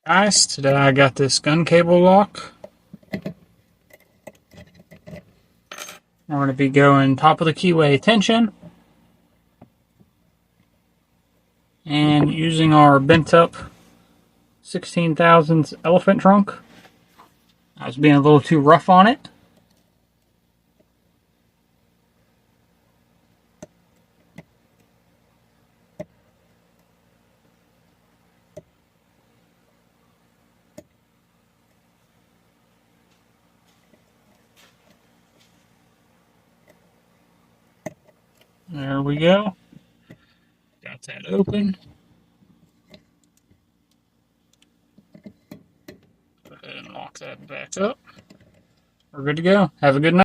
Guys, today I got this gun cable lock. We're going to be going top of the keyway tension and using our bent up 16 thousandths elephant trunk. I was being a little too rough on it. There we go. Got that open. Go ahead and lock that back up. We're good to go. Have a good night.